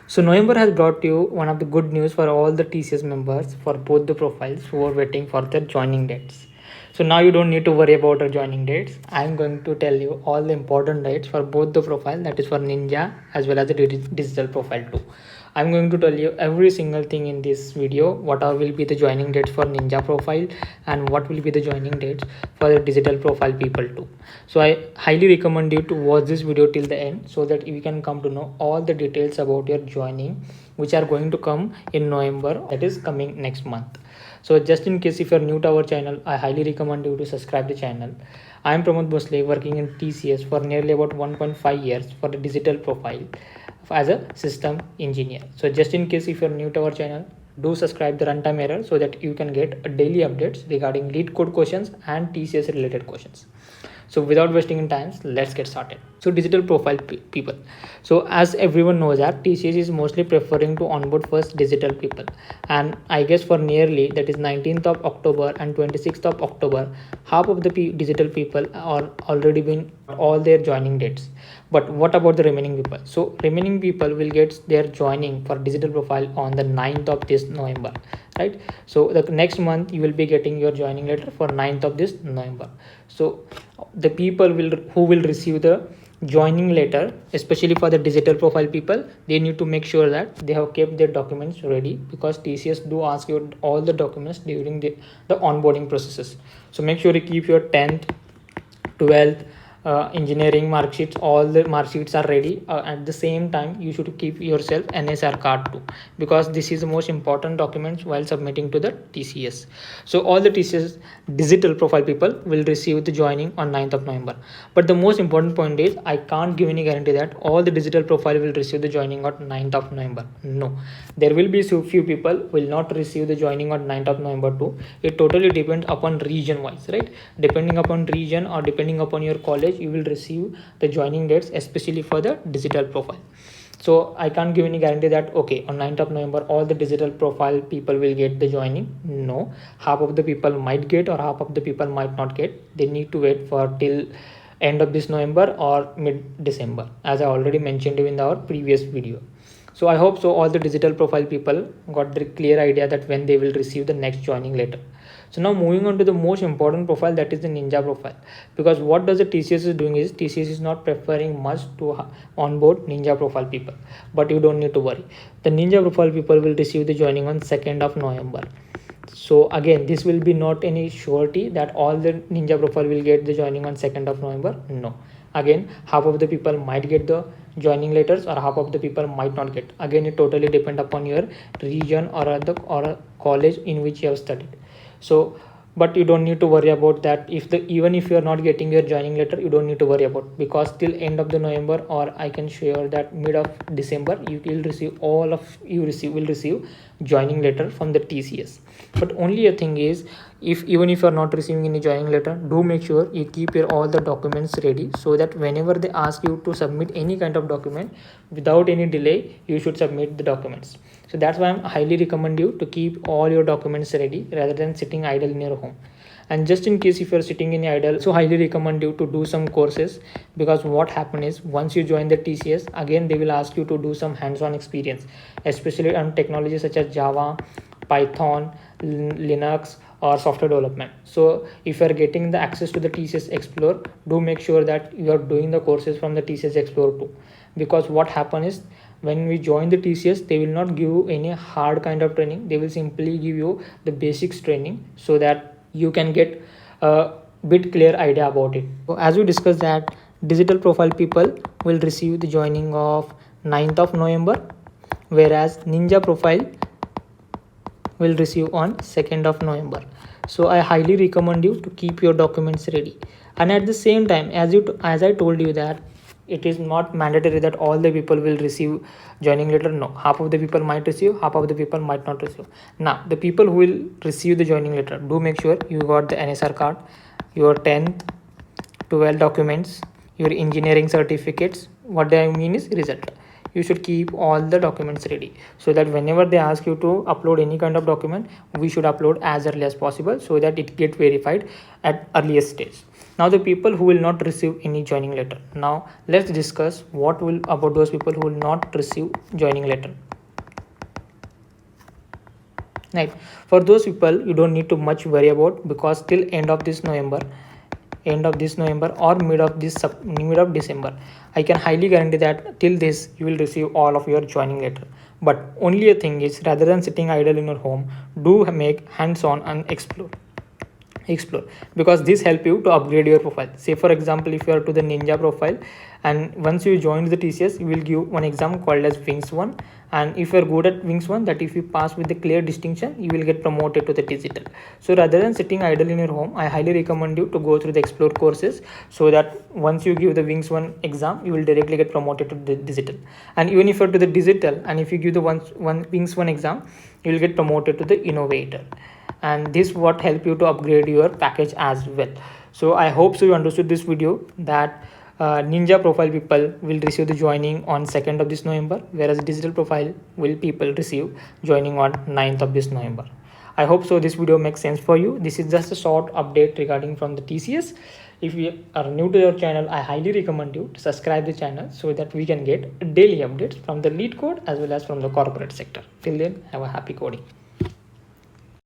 So November has brought you one of the good news for all the TCS members for both the profiles who are waiting for their joining dates. So now you don't need to worry about the joining dates. I'm going to tell you all the important dates for both the profile, that is for Ninja as well as the digital profile too. I'm going to tell you every single thing in this video, what are will be the joining dates for Ninja profile and what will be the joining dates for the digital profile people too. So I highly recommend you to watch this video till the end so that you can come to know all the details about your joining which are going to come in November, that is coming next month. So just in case if you're new to our channel, I highly recommend you to subscribe the channel. I am Pramod Bhosle, working in TCS for nearly about 1.5 years for the digital profile as a system engineer. So just in case if you're new to our channel, do subscribe the runtime error so that you can get daily updates regarding Leetcode questions and TCS related questions. So without wasting in time, let's get started. So digital profile people. So as everyone knows that TCS is mostly preferring to onboard first digital people, and I guess for nearly, that is 19th of October and 26th of October, half of the digital people are already been all their joining dates. But what about the remaining people? So remaining people will get their joining for digital profile on the 9th of this November, right? So the next month you will be getting your joining letter for 9th of this November. So the people who will receive the joining letter, especially for the digital profile people, they need to make sure that they have kept their documents ready, because TCS do ask you all the documents during the onboarding processes. So make sure you keep your 10th, 12th, engineering mark sheets, all the mark sheets are ready. At the same time, you should keep yourself NSR card too, because this is the most important documents while submitting to the TCS. So all the TCS digital profile people will receive the joining on 9th of November. But the most important point is, I can't give any guarantee that all the digital profile will receive the joining on 9th of November. No, there will be so few people will not receive the joining on 9th of November too. It totally depends upon region wise, right? Depending upon region or depending upon your college, you will receive the joining dates, especially for the digital profile. So I can't give any guarantee that okay, on 9th of November all the digital profile people will get the joining. No, half of the people might get or half of the people might not get. They need to wait for till end of this November or mid December, as I already mentioned in our previous video. So I hope so all the digital profile people got the clear idea that when they will receive the next joining letter. So now moving on to the most important profile, that is the Ninja profile. Because what does the TCS is doing is, TCS is not preferring much to onboard Ninja profile people. But you don't need to worry. The Ninja profile people will receive the joining on 2nd of November. So again, this will be not any surety that all the Ninja profile will get the joining on 2nd of November. No. Again, half of the people might get the joining letters or half of the people might not get. Again, it totally depend upon your region or a college in which you have studied. So but you don't need to worry about that. Even if you are not getting your joining letter, you don't need to worry about, because till end of the November, or I can share that mid of December, you will receive joining letter from the TCS. But only a thing is, even if you are not receiving any joining letter, do make sure you keep your all the documents ready, so that whenever they ask you to submit any kind of document, without any delay you should submit the documents. So that's why I highly recommend you to keep all your documents ready rather than sitting idle in your home. And just in case if you're sitting in idle, so highly recommend you to do some courses, because what happens is, once you join the TCS, again they will ask you to do some hands-on experience, especially on technologies such as Java, Python, Linux or software development. So if you are getting the access to the TCS Explore, do make sure that you are doing the courses from the TCS Explore too. Because what happens is, when we join the TCS, they will not give you any hard kind of training. They will simply give you the basics training, so that you can get a bit clear idea about it. So as we discussed that digital profile people will receive the joining of 9th of November, whereas Ninja profile will receive on 2nd of November. So I highly recommend you to keep your documents ready. And at the same time, as I told you that it is not mandatory that all the people will receive joining letter. No, half of the people might receive, half of the people might not receive. Now the people who will receive the joining letter, do make sure you got the NSR card, your 10th, 12 documents, your engineering certificates. What I mean is result. you should keep all the documents ready, so that whenever they ask you to upload any kind of document, we should upload as early as possible so that it get verified at earliest stage. Now the people who will not receive any joining letter. Now let's discuss what will about those people who will not receive joining letter. Right, for those people you don't need to much worry about, because till end of this November or mid of December, I can highly guarantee that till this you will receive all of your joining letter. But only a thing is, rather than sitting idle in your home, do make hands-on and explore, because this help you to upgrade your profile. Say for example, if you are to the Ninja profile, and once you join the TCS, you will give one exam called as Wings 1, and if you are good at Wings 1, that if you pass with the clear distinction, you will get promoted to the digital. So rather than sitting idle in your home, I highly recommend you to go through the explore courses, so that once you give the Wings 1 exam, you will directly get promoted to the digital. And even if you are to the digital, and if you give the one Wings 1 exam, you will get promoted to the innovator, and this what help you to upgrade your package as well. So I hope so you understood this video, that Ninja profile people will receive the joining on 2nd of this November, whereas digital profile will people receive joining on 9th of this November. I hope so this video makes sense for you. This is just a short update regarding from the TCS. If you are new to your channel, I highly recommend you to subscribe the channel, so that we can get daily updates from the Leetcode as well as from the corporate sector. Till then, have a happy coding.